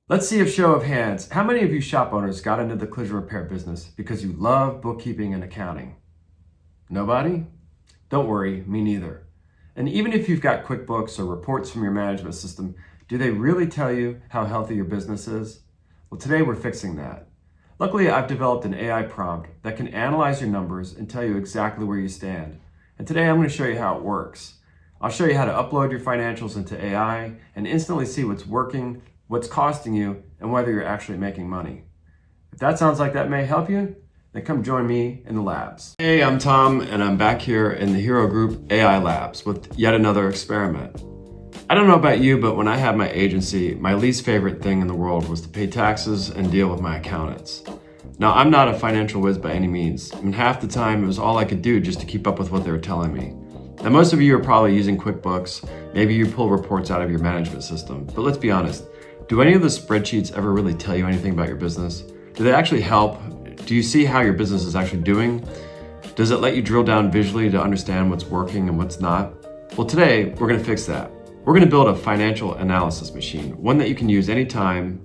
Let's see a show of hands. How many of you shop owners got into the collision repair business because you love bookkeeping and accounting? Nobody? Don't worry, me neither. And even if you've got QuickBooks or reports from your management system, do they really tell you how healthy your business is? Well, today we're fixing that. Luckily, I've developed an AI prompt that can analyze your numbers and tell you exactly where you stand. And today I'm going to show you how it works. I'll show you how to upload your financials into AI and instantly see what's working, what's costing you, and whether you're actually making money. If that sounds like that may help you, then come join me in the labs. Hey, I'm Tom, and I'm back here in the Hero Group AI Labs with yet another experiment. I don't know about you, but when I had my agency, my least favorite thing in the world was to pay taxes and deal with my accountants. Now, I'm not a financial whiz by any means, and half the time it was all I could do just to keep up with what they were telling me. Now, most of you are probably using QuickBooks. Maybe you pull reports out of your management system, but let's be honest. Do any of the spreadsheets ever really tell you anything about your business? Do they actually help? Do you see how your business is actually doing? Does it let you drill down visually to understand what's working and what's not? Well, today we're going to fix that. We're going to build a financial analysis machine, one that you can use anytime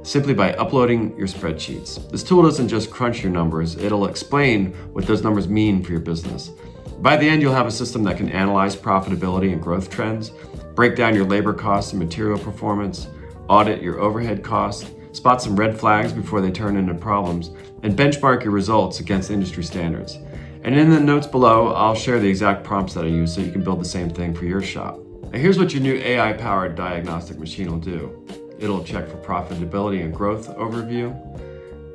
simply by uploading your spreadsheets. This tool doesn't just crunch your numbers, it'll explain what those numbers mean for your business. By the end, you'll have a system that can analyze profitability and growth trends, break down your labor costs and material performance, audit your overhead costs, spot some red flags before they turn into problems, and benchmark your results against industry standards. And in the notes below, I'll share the exact prompts that I use so you can build the same thing for your shop. Now here's what your new AI-powered diagnostic machine will do. It'll check for profitability and growth overview.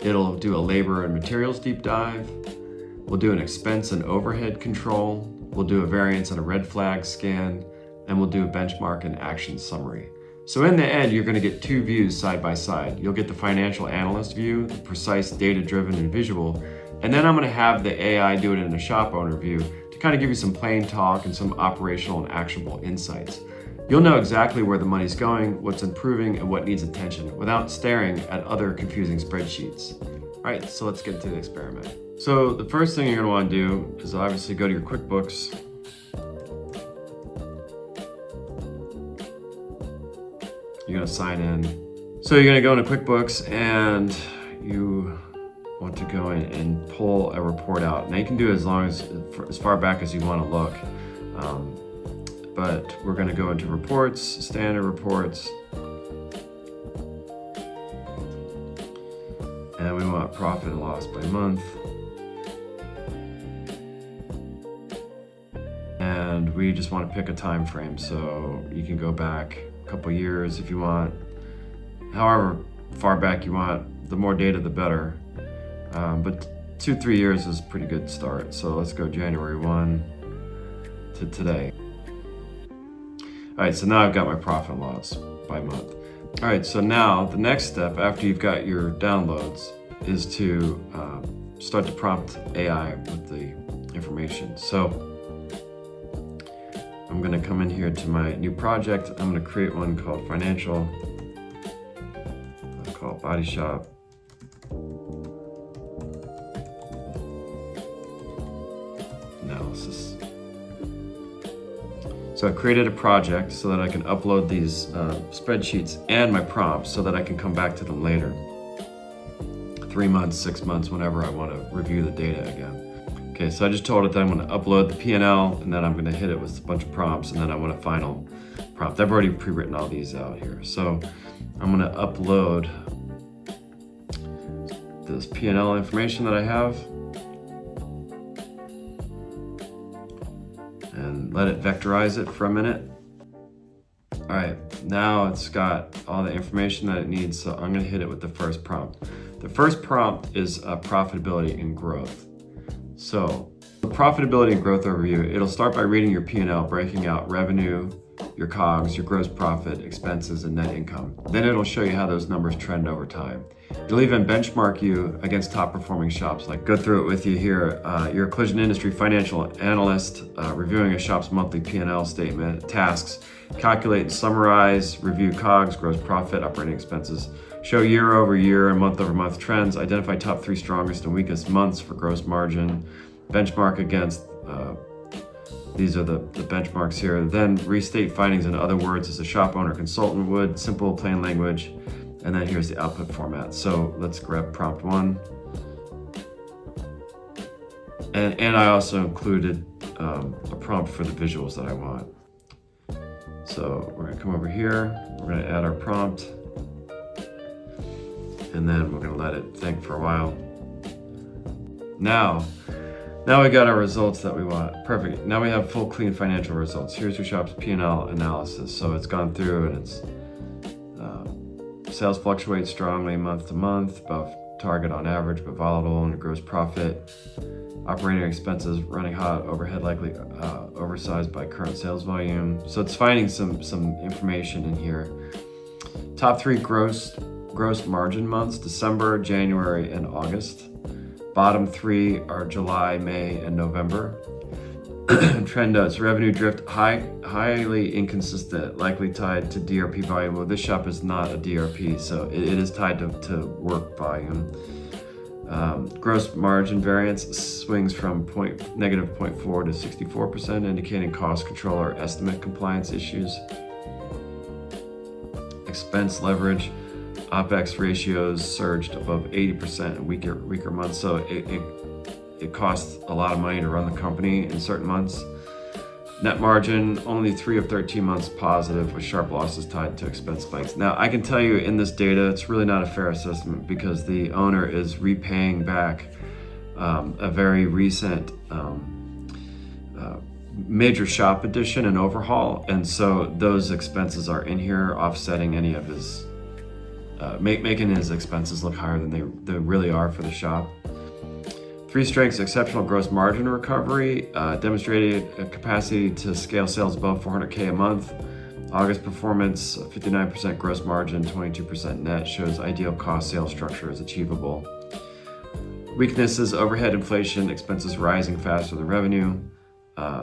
It'll do a labor and materials deep dive. We'll do an expense and overhead control. We'll do a variance and a red flag scan. And we'll do a benchmark and action summary. So in the end, you're going to get two views side by side. You'll get the financial analyst view, the precise, data-driven and visual, and then I'm going to have the AI do it in a shop owner view to kind of give you some plain talk and some operational and actionable insights. You'll know exactly where the money's going, what's improving, and what needs attention without staring at other confusing spreadsheets. All right, so let's get into the experiment. So the first thing you're going to want to do is obviously go to your QuickBooks. You're going to sign in. So you're going to go into QuickBooks and you want to go in and pull a report out. Now you can do it as far back as you want to look. But we're going to go into reports, standard reports. And we want profit and loss by month. And we just want to pick a time frame. So you can go back couple years if you want, however far back you want. The more data the better, but 2-3 years is a pretty good start. So let's go January 1 to today. All right, so now I've got my profit and loss by month. All right, so now the next step after you've got your downloads is to start to prompt AI with the information. So I'm going to come in here to my new project. I'm going to create one called financial. I'll call it body shop. Analysis. So I created a project so that I can upload these spreadsheets and my prompts so that I can come back to them later. 3 months, 6 months, whenever I want to review the data again. Okay, so I just told it that I'm going to upload the P&L and then I'm going to hit it with a bunch of prompts and then I want a final prompt. I've already pre-written all these out here. So I'm going to upload this P&L information that I have and let it vectorize it for a minute. All right, now it's got all the information that it needs, so I'm going to hit it with the first prompt. The first prompt is profitability and growth. So the profitability and growth overview, it'll start by reading your P&L, breaking out revenue, your COGS, your gross profit, expenses, and net income. Then it'll show you how those numbers trend over time. It'll even benchmark you against top performing shops. Like go through it with you here. You're a collision industry financial analyst, reviewing a shop's monthly P&L statement, tasks, calculate and summarize, review COGS, gross profit, operating expenses, show year over year and month over month trends, identify top 3 strongest and weakest months for gross margin, benchmark against, these are the benchmarks here, then restate findings in other words as a shop owner consultant would, simple, plain language, And then here's the output format. So let's grab prompt 1. And I also included a prompt for the visuals that I want. So we're gonna come over here, we're gonna add our prompt, and then we're gonna let it think for a while. Now we got our results that we want. Perfect. Now we have full, clean financial results. Here's your shop's P&L analysis. So it's gone through and it's sales fluctuate strongly month to month, above target on average, but volatile in gross profit. Operating expenses running hot, overhead likely oversized by current sales volume. So it's finding some information in here. Top 3 gross margin months: December, January, and August. Bottom 3 are July, May, and November. Trend notes: revenue drift highly inconsistent, likely tied to DRP volume. Well, this shop is not a DRP, so it is tied to work volume. Gross margin variance swings from negative 0.4 to 64%, indicating cost control or estimate compliance issues. Expense leverage: OPEX ratios surged above 80% in weaker months, so it costs a lot of money to run the company in certain months. Net margin: only 3 of 13 months positive, with sharp losses tied to expense spikes. Now, I can tell you in this data, it's really not a fair assessment because the owner is repaying back a very recent major shop addition and overhaul, and so those expenses are in here, offsetting any of his, making his expenses look higher than they really are for the shop. 3 strengths: exceptional gross margin recovery, demonstrated a capacity to scale sales above 400K a month. August performance: 59% gross margin, 22% net, shows ideal cost sales structure is achievable. Weaknesses: overhead inflation, expenses rising faster than revenue.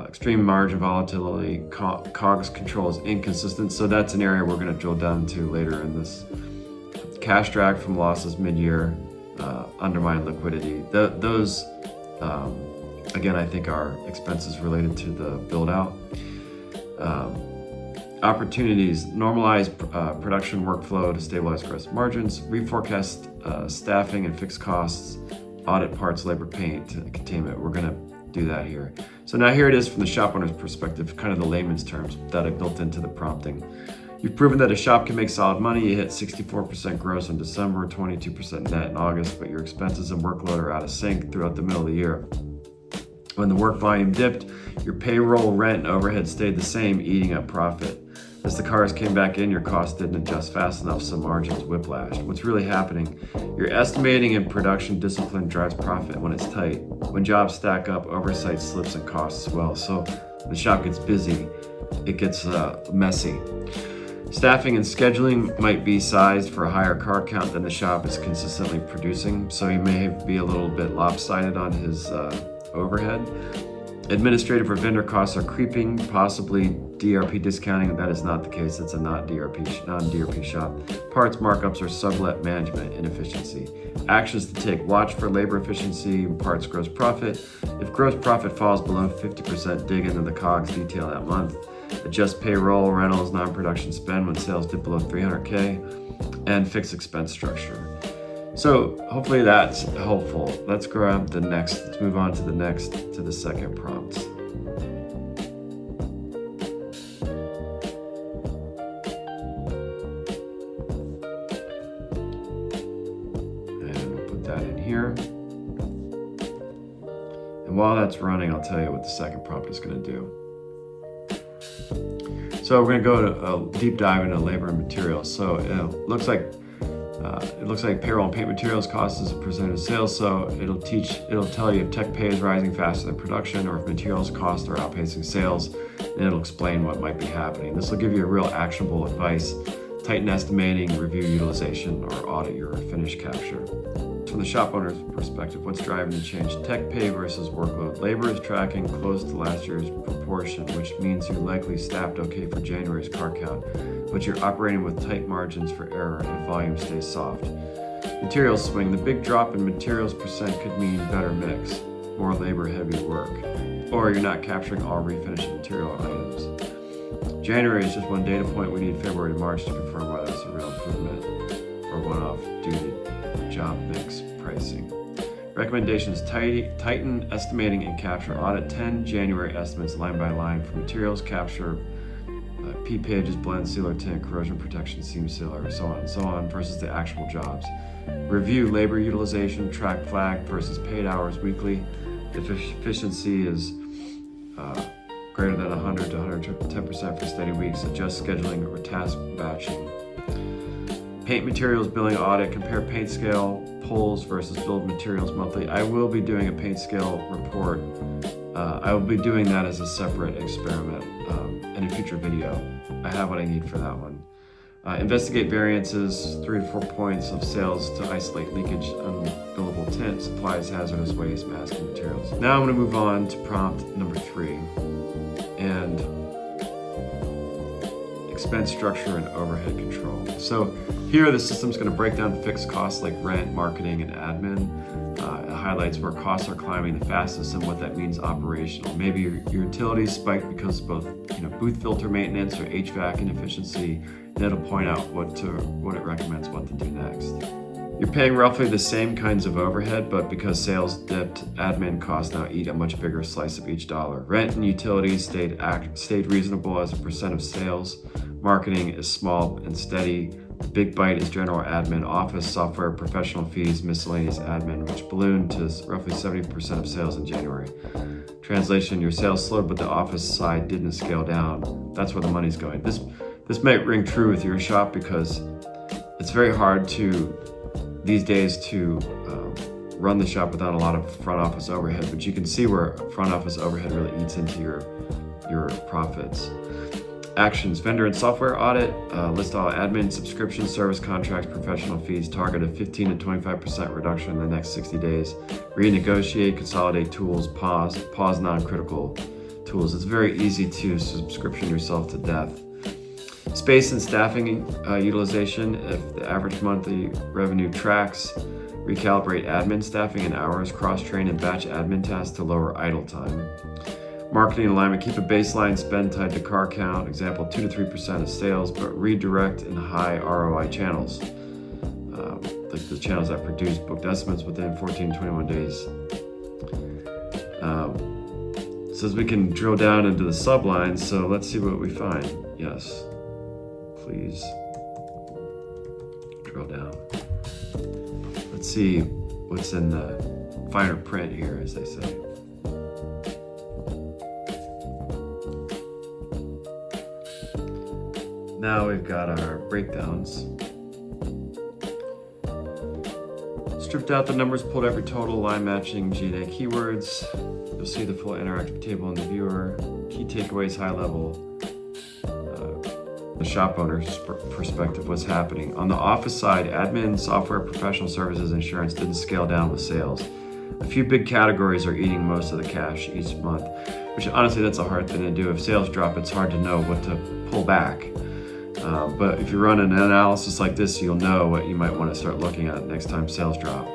Extreme margin volatility, COGS control is inconsistent, so that's an area we're going to drill down to later in this. Cash drag from losses mid-year, undermine liquidity. Those, again, I think are expenses related to the build-out. Opportunities: normalize production workflow to stabilize gross margins, reforecast staffing and fixed costs, audit parts, labor, paint, containment. We're going to do that here. So now here it is from the shop owner's perspective, kind of the layman's terms that I built into the prompting. You've proven that a shop can make solid money. You hit 64% gross in December, 22% net in August, but your expenses and workload are out of sync throughout the middle of the year. When the work volume dipped, your payroll, rent, and overhead stayed the same, eating up profit. As the cars came back in, your costs didn't adjust fast enough, so margins whiplashed. What's really happening? Your estimating and production discipline drives profit when it's tight. When jobs stack up, oversight slips and costs swell. So the shop gets busy, it gets messy. Staffing and scheduling might be sized for a higher car count than the shop is consistently producing, so he may be a little bit lopsided on his overhead. Administrative or vendor costs are creeping, possibly DRP discounting. That is not the case. It's a non-DRP shop. Parts markups or sublet management inefficiency. Actions to take: watch for labor efficiency, parts gross profit. If gross profit falls below 50%, dig into the COGS detail that month. Adjust payroll, rentals, non-production spend when sales dip below 300K, and fix expense structure. So hopefully that's helpful. Let's move on to the second prompt. And we'll put that in here. And while that's running, I'll tell you what the second prompt is going to do. So we're going to go to a deep dive into labor and materials. So it looks like payroll and paint materials cost as a percentage of sales. So it'll tell you if tech pay is rising faster than production, or if materials costs are outpacing sales, and it'll explain what might be happening. This will give you a real actionable advice: tighten estimating, review utilization, or audit your finish capture. From the shop owner's perspective, what's driving the change? Tech pay versus workload. Labor is tracking close to last year's proportion, which means you likely staffed okay for January's car count, but you're operating with tight margins for error if volume stays soft. Materials swing. The big drop in materials percent could mean better mix, more labor-heavy work, or you're not capturing all refinished material items. January is just one data point. We need February to March to confirm whether it's a real improvement or Recommendations: tighten estimating and capture. Audit 10 January estimates line by line for materials, capture, P pages, blend, sealer, tint, corrosion protection, seam sealer, so on, versus the actual jobs. Review labor utilization, track flag versus paid hours weekly. If efficiency is greater than 100 to 110% for steady weeks, adjust scheduling or task batching. Paint materials billing audit, compare paint scale pulls versus bill of materials monthly. I will be doing a paint scale report. I will be doing that as a separate experiment in a future video. I have what I need for that one. Investigate variances, 3 to 4 points of sales to isolate leakage, unbillable tint, supplies, hazardous waste, masking materials. Now I'm going to move on to prompt number 3, and expense structure and overhead control. So here the system's going to break down fixed costs like rent, marketing, and admin. It highlights where costs are climbing the fastest and what that means operational. Maybe your utilities spike because of both booth filter maintenance or HVAC inefficiency. And it'll point out what it recommends what to do next. You're paying roughly the same kinds of overhead, but because sales dipped, admin costs now eat a much bigger slice of each dollar. Rent and utilities stayed reasonable as a percent of sales. Marketing is small and steady. The big bite is general admin, office, software, professional fees, miscellaneous admin, which ballooned to roughly 70% of sales in January. Translation: your sales slowed, but the office side didn't scale down. That's where the money's going. This might ring true with your shop because it's very hard these days to run the shop without a lot of front office overhead, but you can see where front office overhead really eats into your profits. Actions: vendor and software audit, list all admin, subscription, service contracts, professional fees, target a 15 to 25% reduction in the next 60 days. Renegotiate, consolidate tools, pause non-critical tools. It's very easy to subscription yourself to death. Space and staffing utilization. If the average monthly revenue tracks, recalibrate admin staffing and hours, cross-train and batch admin tasks to lower idle time. Marketing alignment, keep a baseline spend tied to car count, example 2 to 3% of sales, but redirect in high ROI channels, like the channels that produce booked estimates within 14 to 21 days. Says we can drill down into the sublines, so let's see what we find. Yes, please drill down. Let's see what's in the finer print here, as they say. Now we've got our breakdowns. Stripped out the numbers, pulled every total, line matching, G&A keywords. You'll see the full interactive table in the viewer. Key takeaways, high level. The shop owner's perspective, what's happening. On the office side, admin, software, professional services, insurance didn't scale down with sales. A few big categories are eating most of the cash each month, which honestly, that's a hard thing to do. If sales drop, it's hard to know what to pull back. But if you run an analysis like this, you'll know what you might want to start looking at next time sales drop.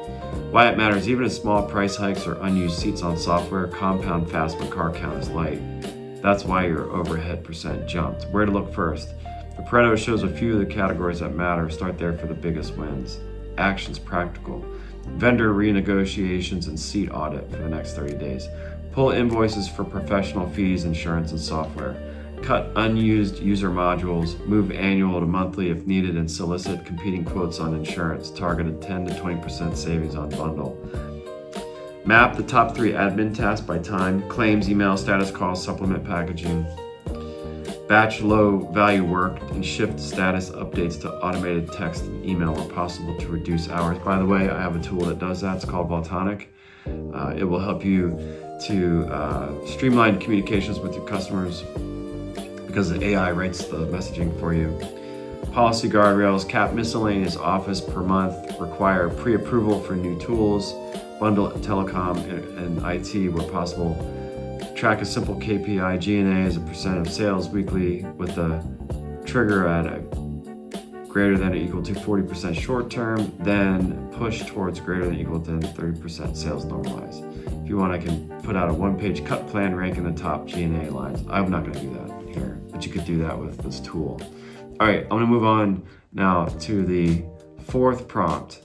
Why it matters: even if small price hikes or unused seats on software compound fast when car count is light. That's why your overhead percent jumped. Where to look first? The Pareto shows a few of the categories that matter. Start there for the biggest wins. Actions: practical. Vendor renegotiations and seat audit for the next 30 days. Pull invoices for professional fees, insurance, and software. Cut unused user modules, move annual to monthly if needed, and solicit competing quotes on insurance. Targeted 10 to 20% savings on bundle. Map the top 3 admin tasks by time: claims, email, status calls, supplement packaging. Batch low value work and shift status updates to automated text and email where possible to reduce hours. By the way, I have a tool that does that. It's called Voltonic. It will help you to streamline communications with your customers, because the AI writes the messaging for you. Policy guardrails: cap miscellaneous office per month, require pre-approval for new tools, bundle telecom and IT where possible. Track a simple KPI, G&A as a percent of sales weekly with a trigger at a greater than or equal to 40% short term, then push towards greater than or equal to 30% sales normalized. If you want, I can put out a 1-page cut plan ranking the top G&A lines. I'm not gonna do that here, but you could do that with this tool. All right, I'm gonna move on now to the 4th prompt: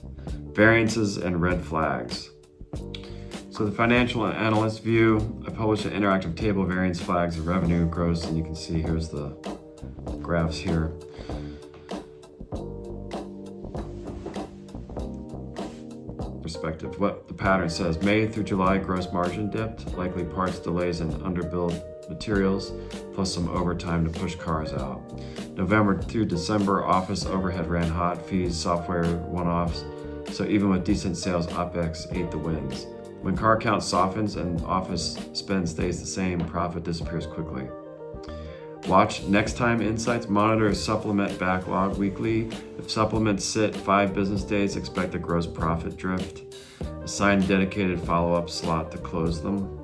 variances and red flags. So the financial analyst view, I published an interactive table, variance flags of revenue, gross, and you can see here's the graphs here. Perspective. What the pattern says: May through July, gross margin dipped, likely parts delays and underbilled materials, plus some overtime to push cars out. November through December, office overhead ran hot, fees, software, one-offs. So even with decent sales, OpEx ate the wins. When car count softens and office spend stays the same, profit disappears quickly. Watch next time insights, monitor supplement backlog weekly. If supplements sit 5 business days, expect a gross profit drift. Assign dedicated follow-up slot to close them.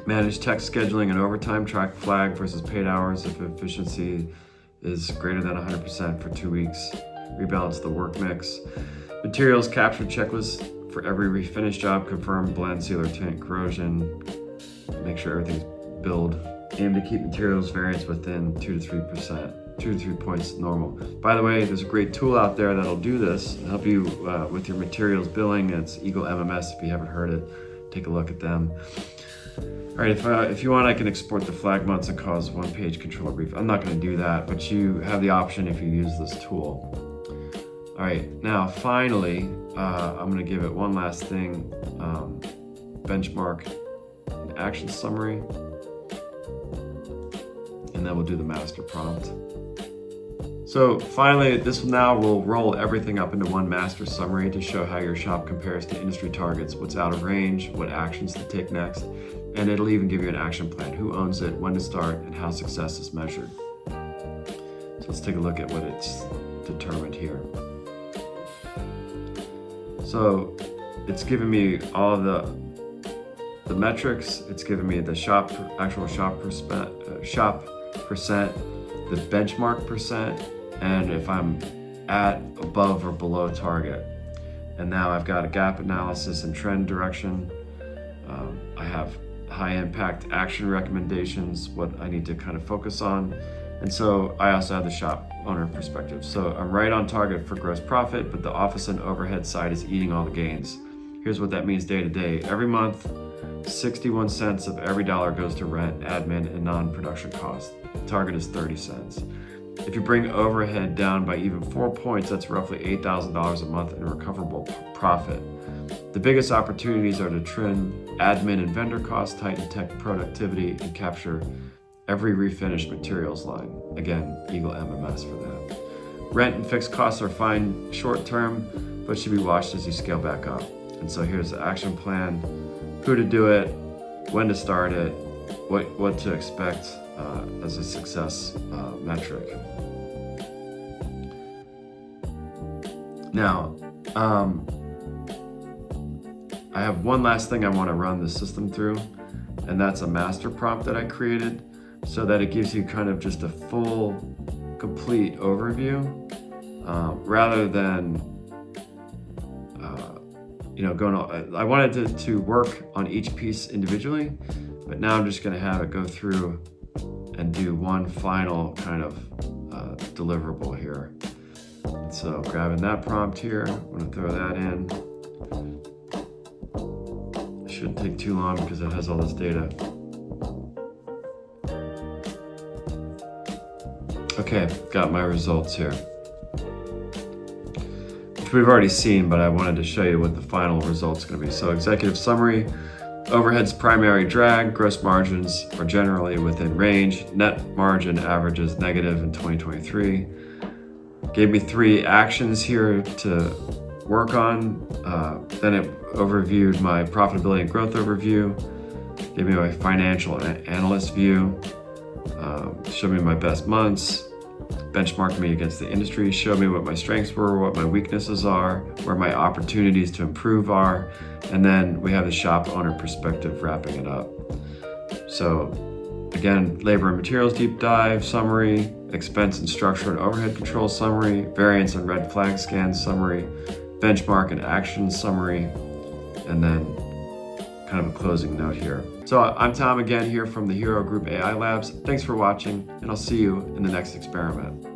Manage text scheduling and overtime, track flag versus paid hours if efficiency is greater than 100% for 2 weeks. Rebalance the work mix. Materials capture checklist for every refinish job, confirm blend, seal, or tint corrosion. Make sure everything's billed. Aim to keep materials variance within 2 to 3%, 2 to 3 points normal. By the way, there's a great tool out there that'll do this and help you with your materials billing. It's Eagle MMS. If you haven't heard it, take a look at them. All right, if you want, I can export the flag months and cause one-page control brief. I'm not going to do that, but you have the option if you use this tool. All right, now finally, I'm going to give it one last thing: benchmark and action summary. And then we'll do the master prompt. So finally, this now will roll everything up into one master summary to show how your shop compares to industry targets, what's out of range, what actions to take next, and it'll even give you an action plan: who owns it, when to start, and how success is measured. So let's take a look at what it's determined here. So it's given me all of the metrics. It's given me the actual shop percent, the benchmark percent, and if I'm at, above, or below target. And now I've got a gap analysis and trend direction. I have high impact action recommendations, what I need to kind of focus on. And so I also have the shop owner perspective. So I'm right on target for gross profit, but the office and overhead side is eating all the gains. Here's what that means day to day. Every month, 61 cents of every dollar goes to rent, admin, and non-production costs. The target is 30 cents. If you bring overhead down by even 4 points, that's roughly $8,000 a month in recoverable profit. The biggest opportunities are to trim admin and vendor costs, tighten tech productivity, and capture every refinished materials line. Again, Eagle MMS for that. Rent and fixed costs are fine short term, but should be watched as you scale back up. And so here's the action plan: who to do it, when to start it, what to expect as a success metric. Now, I have one last thing I want to run the system through, and that's a master prompt that I created so that it gives you kind of just a full, complete overview rather than I wanted to work on each piece individually, but now I'm just going to have it go through and do one final kind of deliverable here. So grabbing that prompt here, I'm going to throw that in. Shouldn't take too long because it has all this data. Okay, got my results here, which we've already seen, but I wanted to show you what the final result's going to be. So executive summary: overhead's primary drag, gross margins are generally within range, net margin averages negative in 2023. Gave me 3 actions here to work on. Then it overviewed my profitability and growth overview, gave me my financial analyst view, showed me my best months, benchmarked me against the industry, showed me what my strengths were, what my weaknesses are, where my opportunities to improve are, and then we have the shop owner perspective wrapping it up. So again, labor and materials deep dive summary, expense and structure and overhead control summary, variance and red flag scan summary, benchmark and action summary, and then kind of a closing note here. So I'm Tom again here from the Hero Group AI Labs. Thanks for watching, and I'll see you in the next experiment.